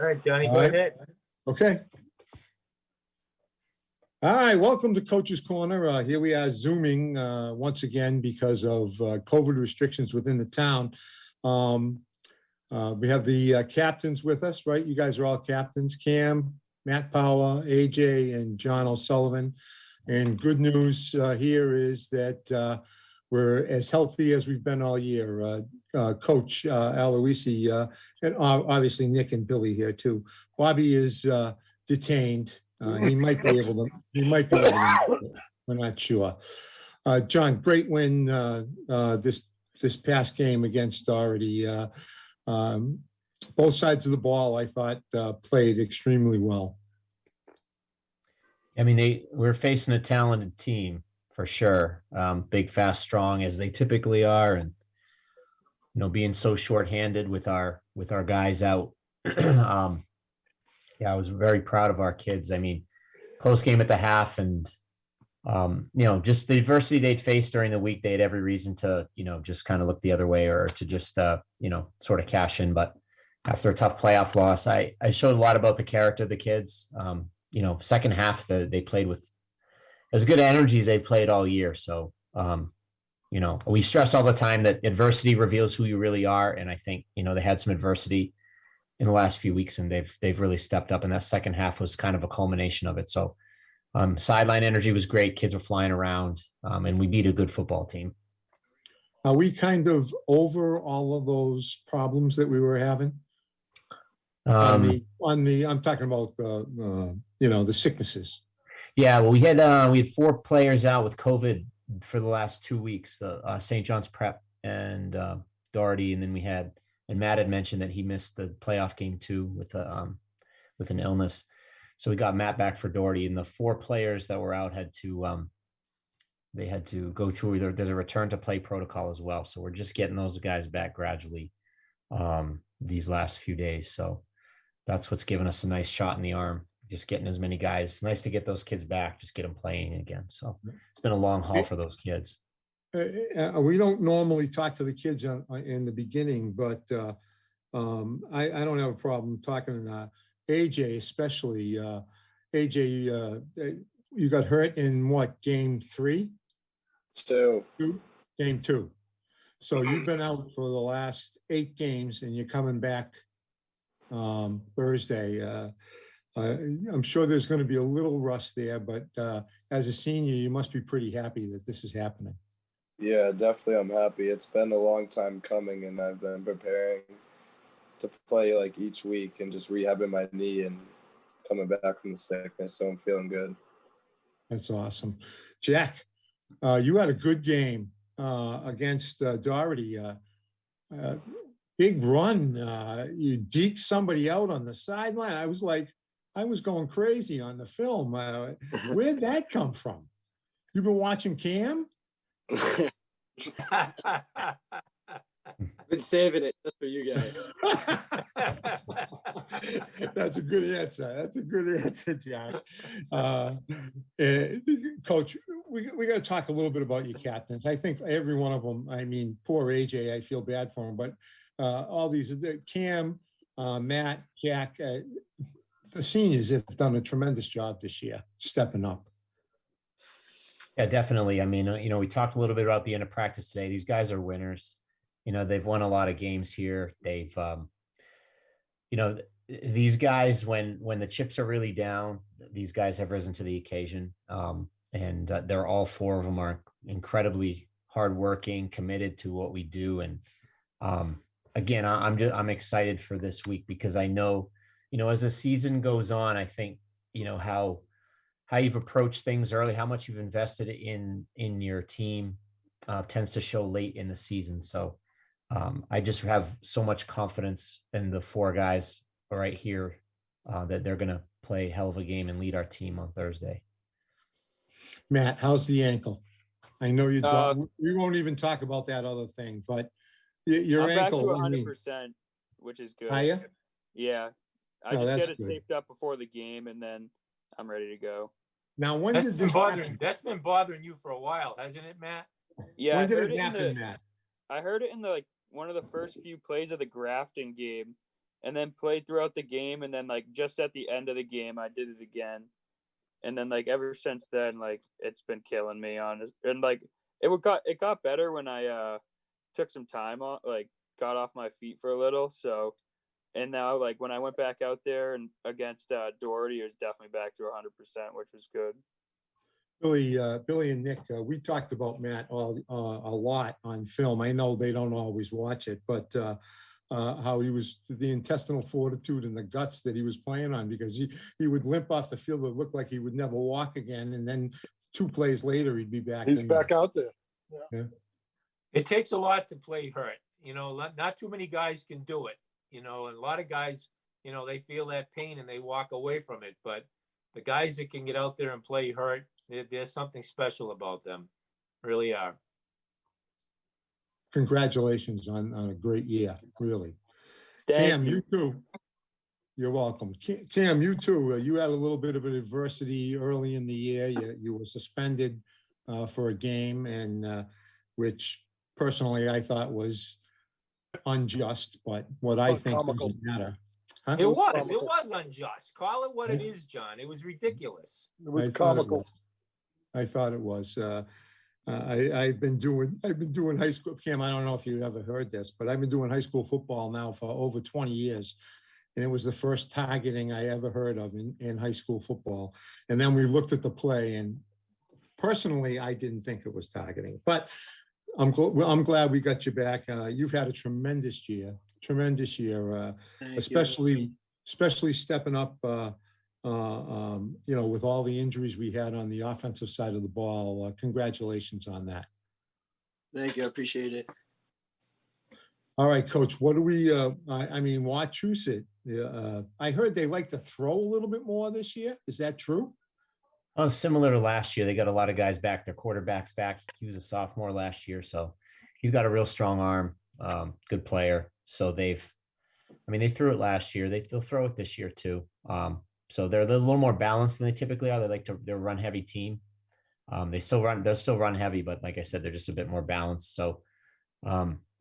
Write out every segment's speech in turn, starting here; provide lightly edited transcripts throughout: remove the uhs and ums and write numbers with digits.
All right, Johnny, All go right. ahead. Okay. All right, welcome to Coach's Corner. Here we are Zooming once again because of COVID restrictions within the town. We have the captains with us, right? You guys are all captains. Cam, Matt Power, AJ, and John O'Sullivan. And good news here is that we're as healthy as we've been all year. Coach Aloisi, and obviously Nick and Billy here too. Bobby is detained. He might be able to. We're not sure. John, great win this past game against Doherty. Both sides of the ball, I thought, played extremely well. I mean, we're facing a talented team for sure. Big, fast, strong as they typically are, and being so shorthanded with our guys out. Yeah, I was very proud of our kids. I mean, close game at the half, and just the adversity they'd faced during the week, they had every reason to just kind of look the other way or to just sort of cash in. But after a tough playoff loss, I showed a lot about the character of the kids. Second half they played with as good energy as they've played all year. So we stress all the time that adversity reveals who you really are, and I think they had some adversity in the last few weeks, and they've really stepped up, and that second half was kind of a culmination of it. So sideline energy was great. Kids were flying around, and we beat a good football team. Are we kind of over all of those problems that we were having? I'm talking about the sicknesses. Yeah, well, we had 4 players out with COVID for the last 2 weeks. St. John's Prep and Doherty, and then Matt had mentioned that he missed the playoff game too with an illness. So we got Matt back for Doherty, and the 4 players that were out had to go through there's a return to play protocol as well. So we're just getting those guys back gradually these last few days. So that's what's given us a nice shot in the arm. Just getting as many guys. It's nice to get those kids back, just get them playing again. So it's been a long haul for those kids. We don't normally talk to the kids in the beginning, but I don't have a problem talking to AJ, especially. AJ, you got hurt in what, game 3? 2. Game 2. So you've been out for the last 8 games, and you're coming back Thursday. I'm sure there's going to be a little rust there, but as a senior, you must be pretty happy that this is happening. Yeah, definitely. I'm happy. It's been a long time coming, and I've been preparing to play like each week and just rehabbing my knee and coming back from the sickness. So I'm feeling good. That's awesome. Jack, you had a good game against Doherty. Big run. You deked somebody out on the sideline. I was going crazy on the film. Where'd that come from? You've been watching Cam? Been saving it just for you guys. That's a good answer. Jack. Coach, we got to talk a little bit about your captains. I think every one of them, I mean, poor AJ, I feel bad for him, but all these, Cam, Matt, Jack, the seniors have done a tremendous job this year, stepping up. Yeah, definitely. I mean, we talked a little bit about the end of practice today. These guys are winners. They've won a lot of games here. They've, these guys, when the chips are really down, these guys have risen to the occasion. And they're all 4 of them are incredibly hardworking, committed to what we do. And again, I'm excited for this week because I know, as the season goes on, I think, how you've approached things early, how much you've invested in your team tends to show late in the season. So I just have so much confidence in the 4 guys right here that they're going to play a hell of a game and lead our team on Thursday. Matt, how's the ankle? I know you don't. We won't even talk about that other thing, but your ankle. I'm back to 100%, which is good. Are you? Yeah. I just get it taped up before the game, and then I'm ready to go. Now, when did this happen? That's been bothering you for a while, hasn't it, Matt? Yeah. When did it happen, Matt? I heard it in one of the first few plays of the Grafton game. and then played throughout the game, and then like just at the end of the game I did it again. And then like ever since then, like it's been killing me on, and like it got better when I took some time off, like got off my feet for a little. So, and now like when I went back out there and against Doherty, it was definitely back to 100%, which was good. Billy and Nick, we talked about Matt a lot on film. I know they don't always watch it, but how he was, the intestinal fortitude and the guts that he was playing on, because he would limp off the field. It looked like he would never walk again. And then 2 plays later, he'd be back. He's back out there. Yeah. It takes a lot to play hurt. Not too many guys can do it. And a lot of guys, they feel that pain and they walk away from it. But the guys that can get out there and play hurt, there's something special about them. Really are. Congratulations on a great year, really. Thank Cam, you. you too. You're welcome. Cam, you too. You had a little bit of an adversity early in the year. You were suspended for a game, and which personally I thought was unjust, but what I think Comical. doesn't matter. Huh? It was comical. unjust. Call it what it is, John. It was ridiculous. It was I thought it comical. was. I thought it was. I've been doing high school. Cam, I don't know if you ever heard this, but I've been doing high school football now for over 20 years. And it was the first targeting I ever heard of in high school football. And then we looked at the play, and personally, I didn't think it was targeting. But I'm glad we got you back. You've had a tremendous year, especially stepping up. With all the injuries we had on the offensive side of the ball. Congratulations on that. Thank you. I appreciate it. All right, Coach, what do we, Wachusett, I heard they like to throw a little bit more this year. Is that true? Oh, similar to last year, they got a lot of guys back. Their quarterback's back. He was a sophomore last year, so he's got a real strong arm, good player. So they threw it last year. They'll throw it this year too. So they're a little more balanced than they typically are. They're a run heavy team. They'll still run heavy, but like I said, they're just a bit more balanced. So,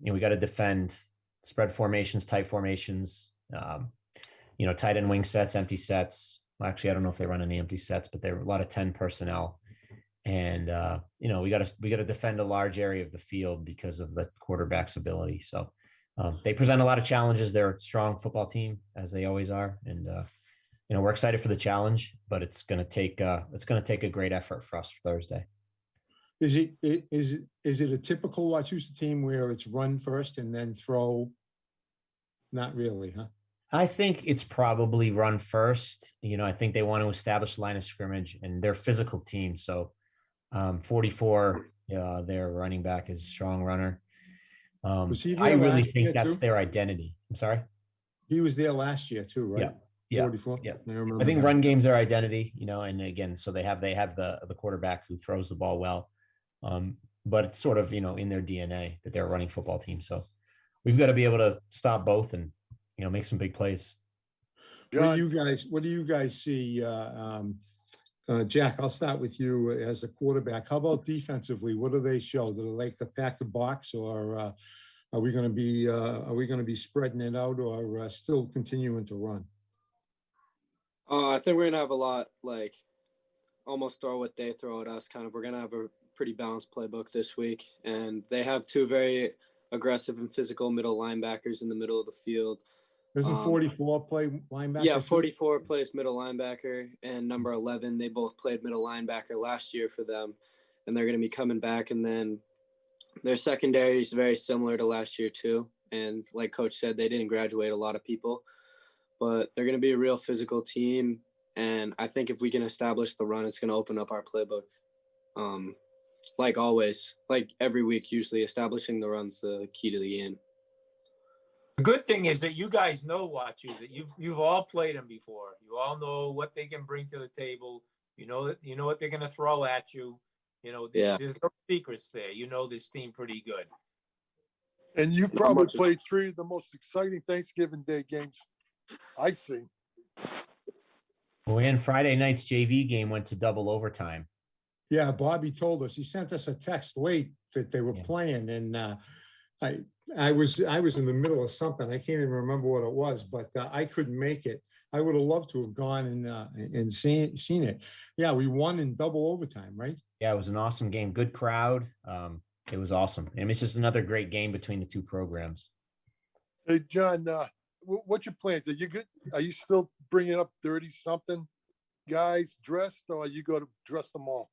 we got to defend spread formations, tight formations, tight end wing sets, empty sets. Well, actually, I don't know if they run any empty sets, but there are a lot of 10 personnel. And, we got to defend a large area of the field because of the quarterback's ability. So they present a lot of challenges. They're a strong football team, as they always are. And, we're excited for the challenge, but it's going to take a great effort for us for Thursday. Is it a typical Wachusett team where it's run first and then throw? Not really, huh? I think it's probably run first. I think they want to establish line of scrimmage, and they're a physical team. So 44, their running back is a strong runner. Was he there I really last think year, that's too? their identity. I'm sorry. He was there last year too, right? Yeah. 44? Yeah. remember I think that. run game's their identity, and again, so they have the quarterback who throws the ball well. But it's sort of, in their DNA that they're a running football team. So we've got to be able to stop both and, make some big plays. What do you guys see? Jack, I'll start with you as a quarterback. How about defensively? What do they show? Do they like to pack the box, or are we going to be spreading it out, or still continuing to run? I think we're gonna have a lot almost throw what they throw at us. We're gonna have a pretty balanced playbook this week, and they have 2 very aggressive and physical middle linebackers in the middle of the field. Doesn't 44 play linebacker? Yeah, too? 44 plays middle linebacker, and number 11, they both played middle linebacker last year for them, and they're going to be coming back. And then their secondary is very similar to last year too. And like Coach said, they didn't graduate a lot of people, but they're going to be a real physical team. And I think if we can establish the run, it's going to open up our playbook. Like always, like every week, usually establishing the run's the key to the game. The good thing is that you guys know Wachusett. You've all played them before. You all know what they can bring to the table. You know what they're going to throw at you. There's no secrets there. You know this team pretty good. And you've probably played 3 of the most exciting Thanksgiving Day games I've seen. Well, and Friday night's JV game went to double overtime. Yeah, Bobby told us. He sent us a text late that they were Yeah. playing, and I was in the middle of something. I can't even remember what it was, but I couldn't make it. I would have loved to have gone and seen it. Yeah, we won in double overtime, right? Yeah, it was an awesome game. Good crowd. It was awesome. I mean, it's just another great game between the two programs. Hey, John, what's your plans? Are you good? Are you still bringing up 30-something guys dressed, or are you going to dress them all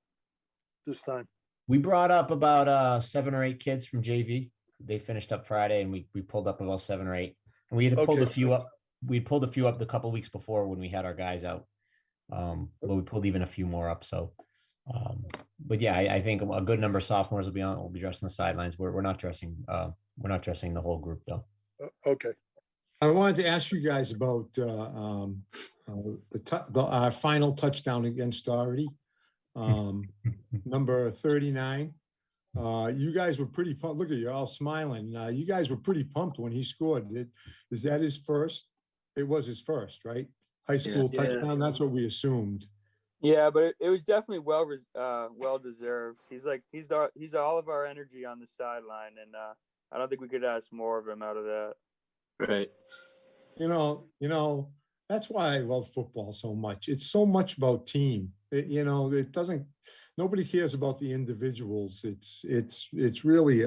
this time? We brought up about 7 or 8 kids from JV. They finished up Friday, and we pulled up about 7 or 8. And we had pulled a Okay. few up. We pulled a few up the couple weeks before when we had our guys out. But we pulled even a few more up. So, but yeah, I think a good number of sophomores will be on. Will be dressed on the sidelines. We're not dressing. We're not dressing the whole group though. Okay. I wanted to ask you guys about our final touchdown against Doherty, number 39. You guys were pretty pumped. Look at you, all smiling. You guys were pretty pumped when he scored. Is that his first? It was his first, right? High school Yeah. touchdown. That's what we assumed. Yeah, but it was definitely well deserved. He's all of our energy on the sideline, and I don't think we could ask more of him out of that. Right. You know, that's why I love football so much. It's so much about team. It doesn't. Nobody cares about the individuals. It's really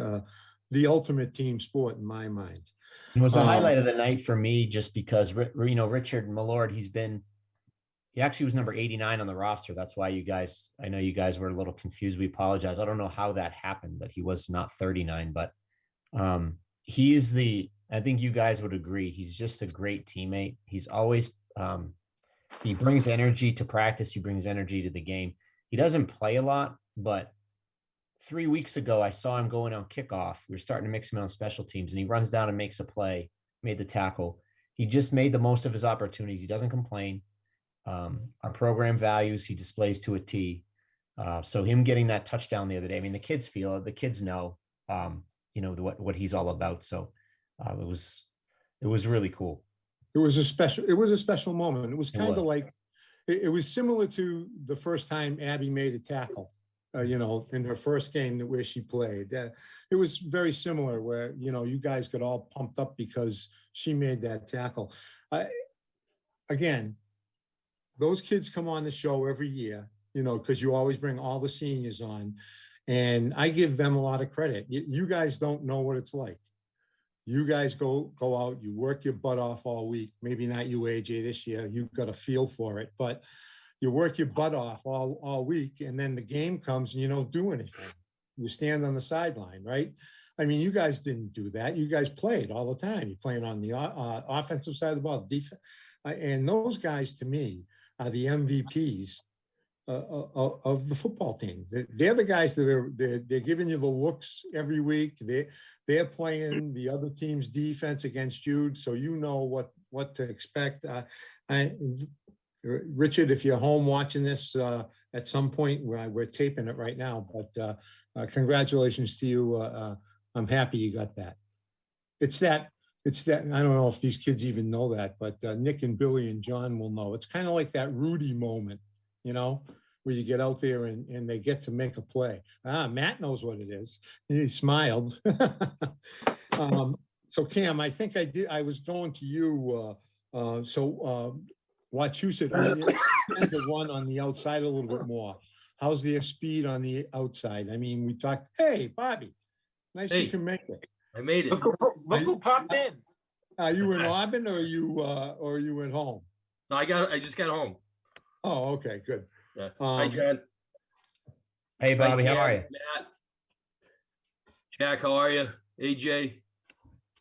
the ultimate team sport in my mind. It was a highlight of the night for me, just because Richard Millard. He actually was number 89 on the roster. That's why I know you guys were a little confused. We apologize. I don't know how that happened, that he was not 39, but I think you guys would agree. He's just a great teammate. He's always, he brings energy to practice. He brings energy to the game. He doesn't play a lot, but 3 weeks ago, I saw him going on kickoff. We were starting to mix him in on special teams, and he runs down and makes a play, made the tackle. He just made the most of his opportunities. He doesn't complain. Our program values, he displays to a T. So him getting that touchdown the other day, I mean, the kids feel it. The kids know, what he's all about. So it was really cool. It was a special moment. It was kind of like, it was similar to the first time Abby made a tackle, in her first game where she played. It was very similar where, you guys got all pumped up because she made that tackle. Again, those kids come on the show every year, because you always bring all the seniors on. And I give them a lot of credit. You guys don't know what it's like. You guys go out, you work your butt off all week. Maybe not you, AJ, this year. You've got a feel for it, but you work your butt off all week, and then the game comes and you don't do anything. You stand on the sideline, right? I mean, you guys didn't do that. You guys played all the time. You're playing on the offensive side of the ball, defense, and those guys, to me, are the MVPs of the football team. They're the guys that they're giving you the looks every week. They're playing the other team's defense against you, so you know what to expect. Richard, if you're home watching this at some point, we're taping it right now, but congratulations to you. I'm happy you got that. It's that. I don't know if these kids even know that, but Nick and Billy and John will know. It's kind of like that Rudy moment, where you get out there and they get to make a play. Matt knows what it is. He smiled. So Cam, I think I was going to you. Wachusett tend to run on the outside a little bit more. How's their speed on the outside? I mean, we talked, hey, Bobby, nice you can make it. I made it. Look who popped in. Are you in Auburn or are you at home? No, I just got home. Oh, okay, good. Yeah. Hi, John. Hey, Bobby, how are you? Matt. Jack, how are you? AJ.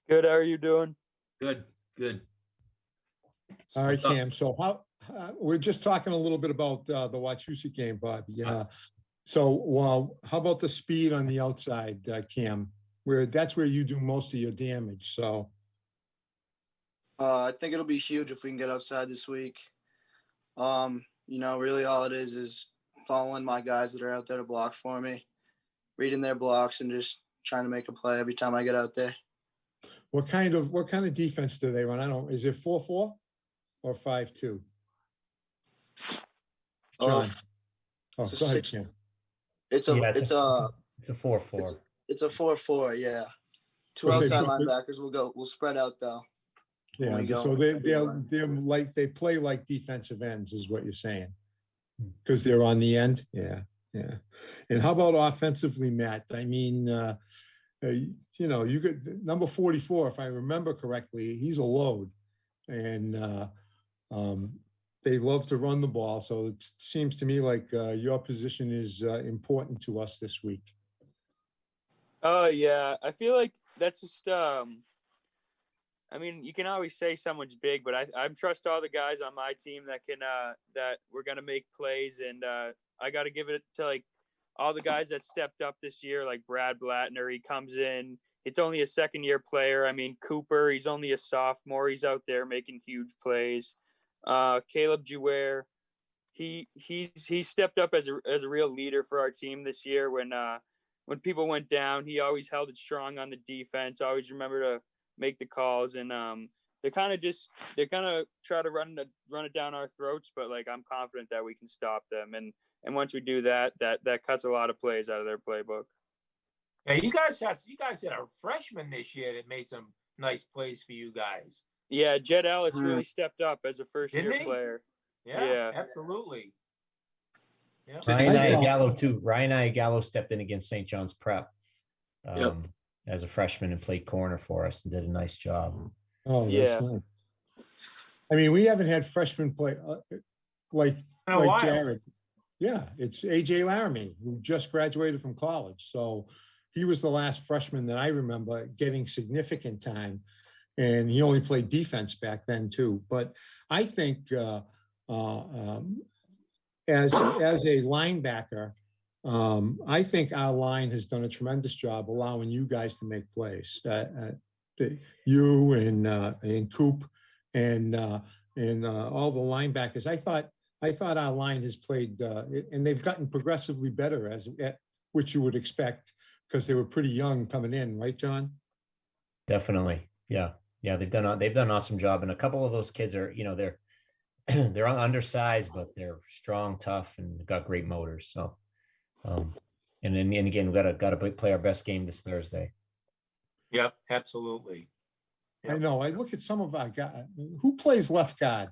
Good. How are you doing? Good. All right, What's up? Cam. So we're just talking a little bit about the Wachusett game, Bobby. Yeah. So, how about the speed on the outside, Cam? That's where you do most of your damage. So, I think it'll be huge if we can get outside this week. Really all it is following my guys that are out there to block for me, reading their blocks, and just trying to make a play every time I get out there. what kind of defense do they run? Is it 4-4 or 5-2? John. Oh, it's a go ahead, six- Cam. It's a 4-4. It's a 4-4, yeah. Two But they- outside linebackers. We'll spread out though. when Yeah, we go so on. they're like, they play like defensive ends is what you're saying. Because they're on the end, yeah, yeah. And how about offensively, Matt? I mean, you know, you could, number 44, if I remember correctly, he's a load. And they love to run the ball, so it seems to me like your position is important to us this week. Oh yeah, I feel like that's just I mean, you can always say someone's big, but I trust all the guys on my team that can that we're gonna make plays, and I got to give it to like all the guys that stepped up this year, like Brad Blattner. He comes in. It's only a second-year player. I mean, Cooper. He's only a sophomore. He's out there making huge plays. Caleb Jouer. He stepped up as a real leader for our team this year. When people went down, he always held it strong on the defense. Always remember to make the calls, and they're kind of try to run it down our throats, but like I'm confident that we can stop them, and once we do that cuts a lot of plays out of their playbook. Yeah, you guys had a freshman this year that made some nice plays for you guys. Yeah, Jed Ellis really stepped up as a first-year Didn't he? player. Yeah, Yeah. absolutely. Yeah. Ryan I thought- Iagalo too. Ryan Iagalo stepped in against St. John's Prep Yep. as a freshman and played corner for us and did a nice job. Oh, Yeah. that's nice. I mean, we haven't had freshmen play like In a while. Jared. Yeah, it's AJ Laramie, who just graduated from college. So he was the last freshman that I remember getting significant time. And he only played defense back then too. But I think as a linebacker, I think our line has done a tremendous job allowing you guys to make plays. You and Coop and all the linebackers. I thought our line has played, and they've gotten progressively better which you would expect because they were pretty young coming in, right, John? Definitely, yeah. They've done an awesome job, and a couple of those kids are, you know, they're undersized, but they're strong, tough, and got great motors. So, and again, we got to play our best game this Thursday. Yep, absolutely. I know. I look at some of our guys. Who plays left guard?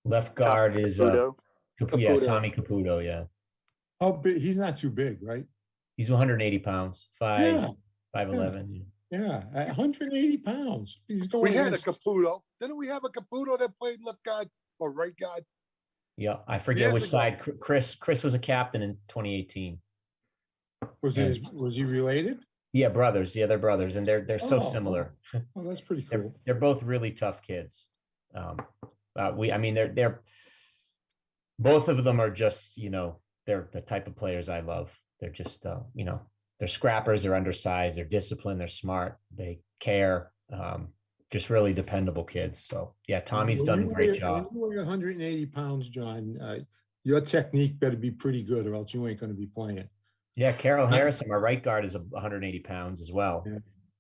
Left guard is Caputo. yeah, Tommy Caputo. Yeah, How big? He's not too big, right? he's 180 pounds, Yeah. 5'11". Yeah, at 180 pounds. He's going. We had a against- Caputo. Didn't we have a Caputo that played left guard or right guard? Yeah, I forget Years which ago. side. Chris was a captain in 2018. was he related? Yeah, brothers. Yeah, they're brothers, and they're so Oh, similar. Oh, that's pretty cool. They're both really tough kids. I mean, they're both of them are just, you know, they're the type of players I love. They're just, you know, they're scrappers, they're undersized, they're disciplined, they're smart, they care. Just really dependable kids. So yeah, Tommy's done a great job. When you weigh 180 pounds, John, your technique better be pretty good, or else you ain't going to be playing. Yeah, Carol Harrison, my right guard, is 180 pounds as well.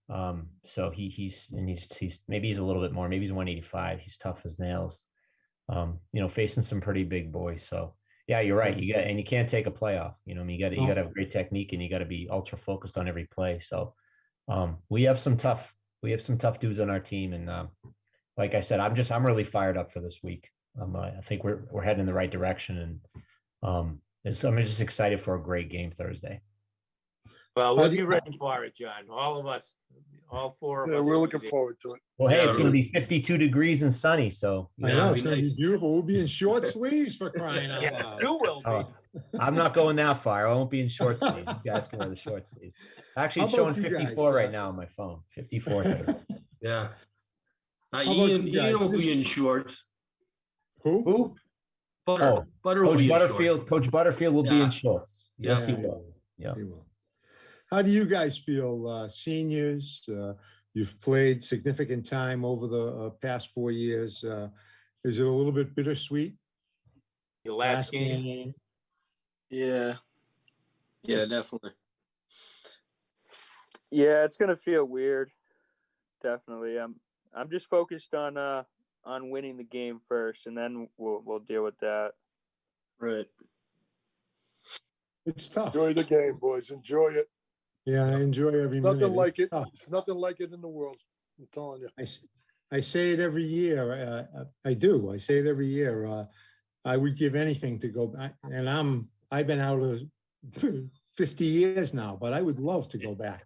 Yeah. So he's maybe he's a little bit more, maybe he's 185. He's tough as nails. You know, facing some pretty big boys. So yeah, you're right. You can't take a playoff. You know, I mean, you got to have great technique, and you got to be ultra focused on every play. So we have some tough dudes on our team, and like I said, I'm really fired up for this week. I think we're heading in the right direction, and I'm just excited for a great game Thursday. Well, we'll be ready for it, John. All of us, all four of Yeah, us. we're will looking be- forward to it. Well, hey, Yeah, it's going to really. be 52 degrees and sunny, so I you know know, it's going to be beautiful. We'll be in short sleeves for crying out Yeah, loud. you will be. Oh, I'm not going that far. I won't be in short sleeves. You guys can wear the short sleeves. Actually, it's How about showing you guys, 54 right now on my phone. 54. Yeah. about Ian, you guys? Ian will This- be in shorts. Who? Who? Butter, Oh, Butter will Coach be in Butterfield. shorts. Coach Butterfield will be Yeah. in shorts. Yes, he Yeah. will. Yeah. He will. How do you guys feel, seniors? You've played significant time over the past 4 years. Is it a little bit bittersweet? Your last game. Yeah. Yeah, definitely. Yeah, it's gonna feel weird. Definitely. I'm just focused on winning the game first, and then we'll deal with that. Right. It's tough. Enjoy the game, boys. Enjoy it. Yeah, I enjoy every minute. Nothing like it. It's tough. It's nothing like it in the world. I'm telling you. I say it every year. I do. I say it every year. I would give anything to go back, and I've been out of 50 years now, but I would love to go back.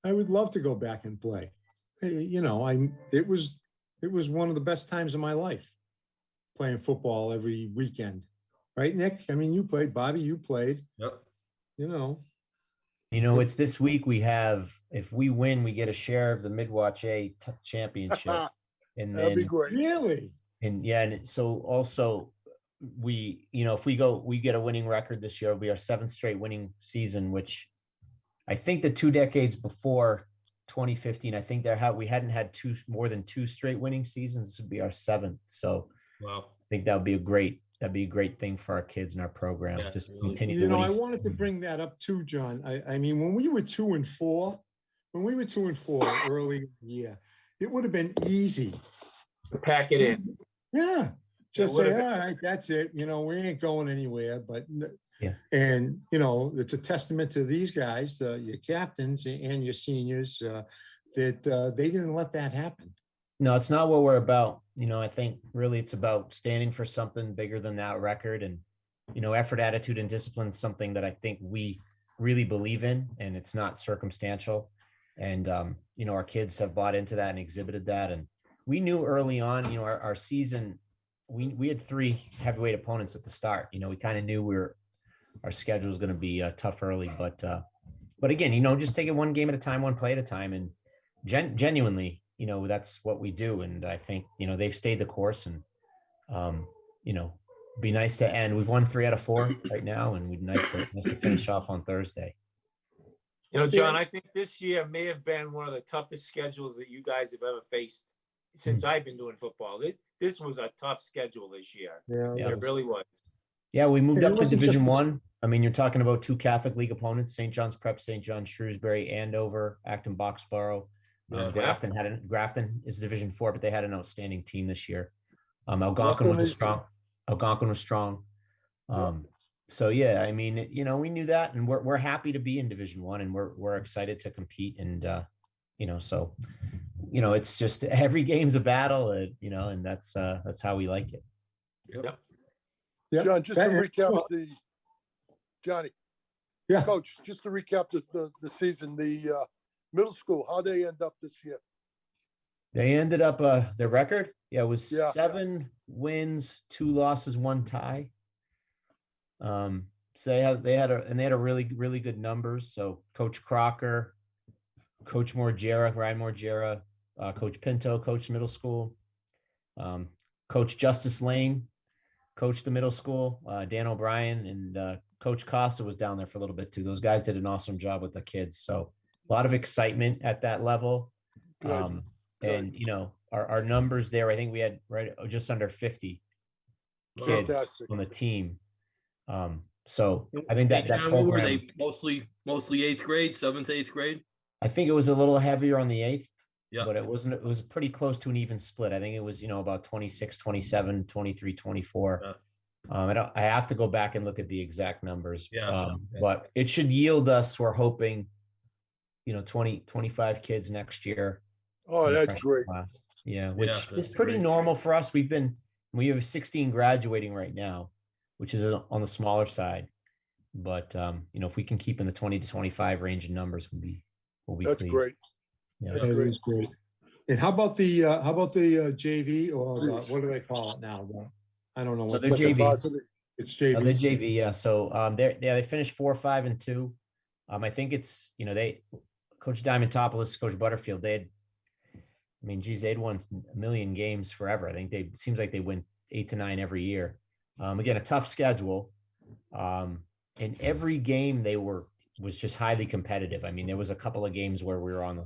I would love to go back and play. You know, it was one of the best times of my life, playing football every weekend. Right, Nick? I mean, you played. Bobby, you played. Yep. You know. It's this week we have, if we win, we get a share of the Midwatch A championship. And That'd be then, great. Really? and yeah, and so also we, if we get a winning record this year, it'll be our 7th straight winning season, which I think the 2 decades before 2015, I think we hadn't had more than 2 straight winning seasons. This would be our 7th. So Wow. I think that'd be a great thing for our kids and our program. Yeah, Just really. continue. You the know, I winning wanted to season. bring that up too, John. I mean, when we were 2-4 early in the year, it would have been easy. Pack it in. Yeah. Just would've say, been- all right, that's it. You know, we ain't going anywhere, but Yeah. And, you know, it's a testament to these guys, your captains and your seniors, that they didn't let that happen. No, it's not what we're about. I think really it's about standing for something bigger than that record. And, effort, attitude, and discipline is something that I think we really believe in, and it's not circumstantial. And, our kids have bought into that and exhibited that. And we knew early on, our season, we had 3 heavyweight opponents at the start. We kind of knew our schedule was going to be tough early, but again, just take it one game at a time, one play at a time. And genuinely, that's what we do. And I think, they've stayed the course, and, be nice to end. We've won 3 out of 4 right now, and we'd nice to finish off on Thursday. John, I think this year may have been one of the toughest schedules that you guys have ever faced since I've been doing football. This was a tough schedule this year. Yeah. It really was. Yeah, we moved It up to wasn't Division just- 1. I mean, you're talking about 2 Catholic League opponents: St. John's Prep, St. John's Shrewsbury, Andover, Acton Boxborough. Yeah. Grafton is Division 4, but they had an outstanding team this year. Algonquin was strong. So yeah, I mean, we knew that, and we're happy to be in Division 1, and we're excited to compete. And so it's just every game's a battle, and that's how we like it. Yep. Yeah. John, just to That- recap Johnny, Yeah. Coach, just to recap the season, the middle school, how they end up this year? They ended up their record. Yeah, it was Yeah. 7 wins, 2 losses, 1 tie. So they had a really, really good numbers. So Coach Crocker, Coach Ryan Morgera, Coach Pinto, Coach middle school, Coach Justice Lane, Coach the middle school, Dan O'Brien, and Coach Costa was down there for a little bit too. Those guys did an awesome job with the kids. So a lot of excitement at that level. Good. And our numbers there, I think we had just under 50 kids Fantastic. on the team. So I think that John, what were program, they mostly 8th grade, 7th, 8th grade? I think it was a little heavier on the 8th, Yeah. but it was pretty close to an even split. I think it was, about 26, 27, 23, 24. Yeah. I have to go back and look at the exact numbers. Yeah. But it should yield us, we're hoping, 20, 25 kids next year. Oh, in the that's freshman great. class. Yeah, which Yeah, is that's pretty great. normal for us. We have 16 graduating right now, which is on the smaller side. But if we can keep in the 20 to 25 range in numbers, we'll be That's pleased. great. Yeah. That's That great. is great. And how about the JV, or what do they call it now? I don't know. So what they're the- JV. It's The JV. JV, yeah. So they finished 4, 5, and 2. I think it's Coach Diamantopoulos, Coach Butterfield. They'd won a million games forever. I think seems like they win 8 to 9 every year. Again, a tough schedule. And every game was just highly competitive. I mean, there was a couple of games where we were on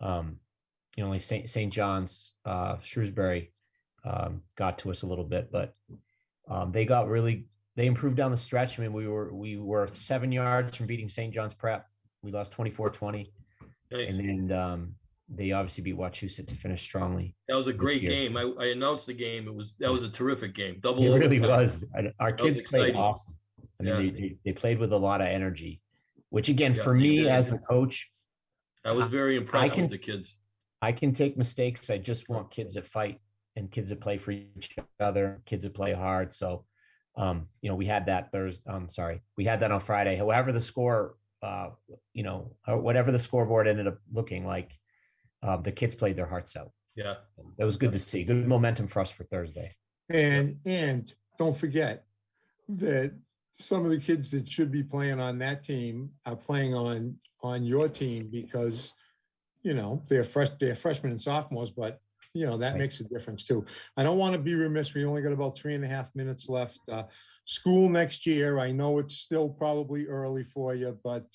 the, like St. John's, Shrewsbury got to us a little bit, but they improved down the stretch. I mean, we were 7 yards from beating St. John's Prep. We lost 24-20. Nice. And then they obviously beat Wachusett to finish strongly. That was a great year. game. I announced the game. That was a terrific game. Double It really overtime. was. Our That was kids played exciting. awesome. I mean, they played with a lot of energy. which again, Yeah, for you me did. as a coach, I was very impressed can- with the kids. I can take mistakes. I just want kids that fight and kids that play for each other, kids that play hard. So, we had that Thursday. We had that on Friday. However, the score, whatever the scoreboard ended up looking like, the kids played their hearts out. Yeah. That was good to see. Good momentum for us for Thursday. And don't forget that some of the kids that should be playing on that team are playing on your team because, they're freshmen and sophomores, but that Right. makes a difference too. I don't want to be remiss. We only got about 3.5 minutes left. School next year. I know it's still probably early for you, but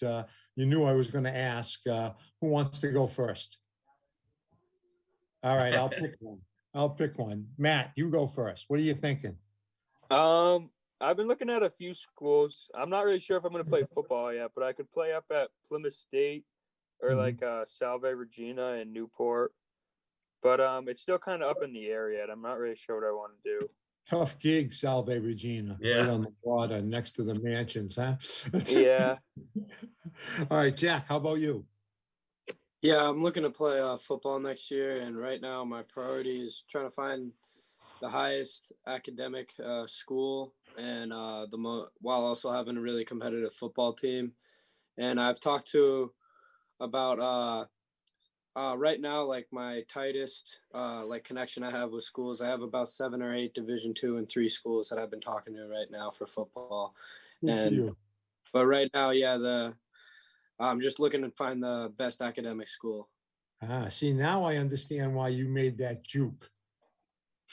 you knew I was going to ask, who wants to go first? All right, I'll pick one. Matt, you go first. What are you thinking? I've been looking at a few schools. I'm not really sure if I'm going to play football yet, but I could play up at Plymouth State or Mhm. like Salve Regina and Newport. But it's still kind of up in the air yet. I'm not really sure what I want to do. Tough gig, Salve Regina, right Yeah. on the water next to the mansions, huh? Yeah. All right, Jack, how about you? Yeah, I'm looking to play football next year, and right now my priority is trying to find the highest academic school and while also having a really competitive football team. And I've talked to about right now, like my tightest connection I have with schools. I have about 7 or 8 Division II and III schools that I've been talking to right now for football. Good for And you. but right now, yeah, I'm just looking to find the best academic school. See, now I understand why you made that juke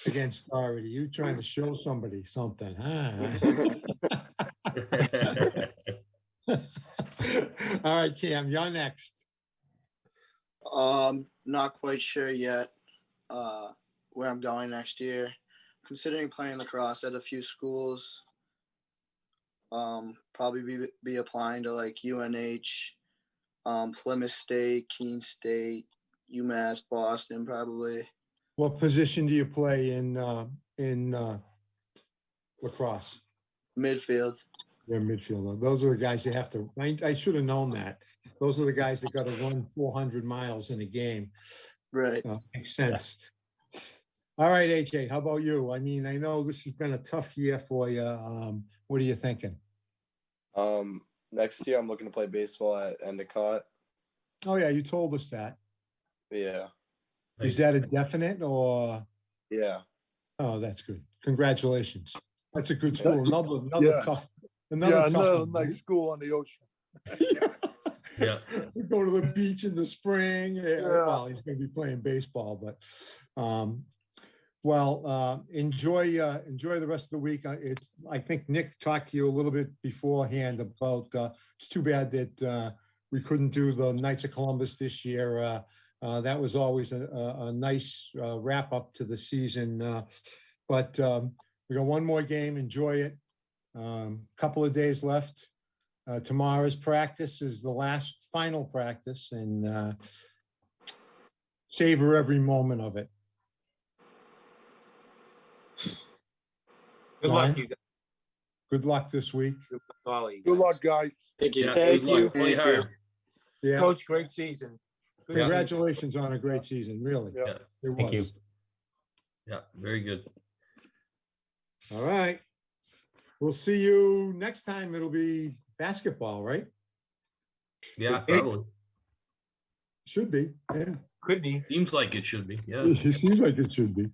against Doherty. You trying to show somebody something, huh? All right, Cam, you're next. Not quite sure yet where I'm going next year. Considering playing lacrosse at a few schools. Probably be applying to like UNH, Plymouth State, Keene State, UMass, Boston, probably. What position do you play in lacrosse? Midfield. They're midfielder. Those are the guys that have to, I should have known that. Those are the guys that got to run 400 miles in a game. Right. Makes sense. All right, AJ, how about you? I mean, I know this has been a tough year for you. What are you thinking? Next year I'm looking to play baseball at Endicott. Oh, yeah, you told us that. Yeah. Is that a definite or? Yeah. Oh, that's good. Congratulations. That's a good school. Another Yeah. tough. Yeah, Another another tough one, nice school on the ocean. Yeah. We go to the beach in the spring. Yeah, Yeah. well, he's going to be playing baseball, but enjoy the rest of the week. I think Nick talked to you a little bit beforehand about it's too bad that we couldn't do the Knights of Columbus this year. That was always a nice wrap up to the season. But we got one more game. Enjoy it. Couple of days left. Tomorrow's practice is the last final practice, and savor every moment of it. Good luck, Ryan? you guys. Good luck this week. Good luck, all you Good guys. luck, guys. Thank you. Yeah. Thank Good luck. you. Play hard. Yeah. Coach, great season. Good season. Congratulations on a great season, really. Yeah. It Thank you. was. Yeah. Very good. All right. We'll see you next time. It'll be basketball, right? Yeah. Okay. Probably. Should be. Yeah. Could be. Seems like it should be. Yeah. It seems like it should be.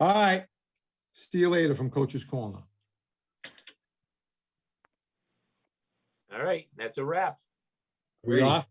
All right. See you later from Coach's Corner. All right, that's a wrap. We Great. off?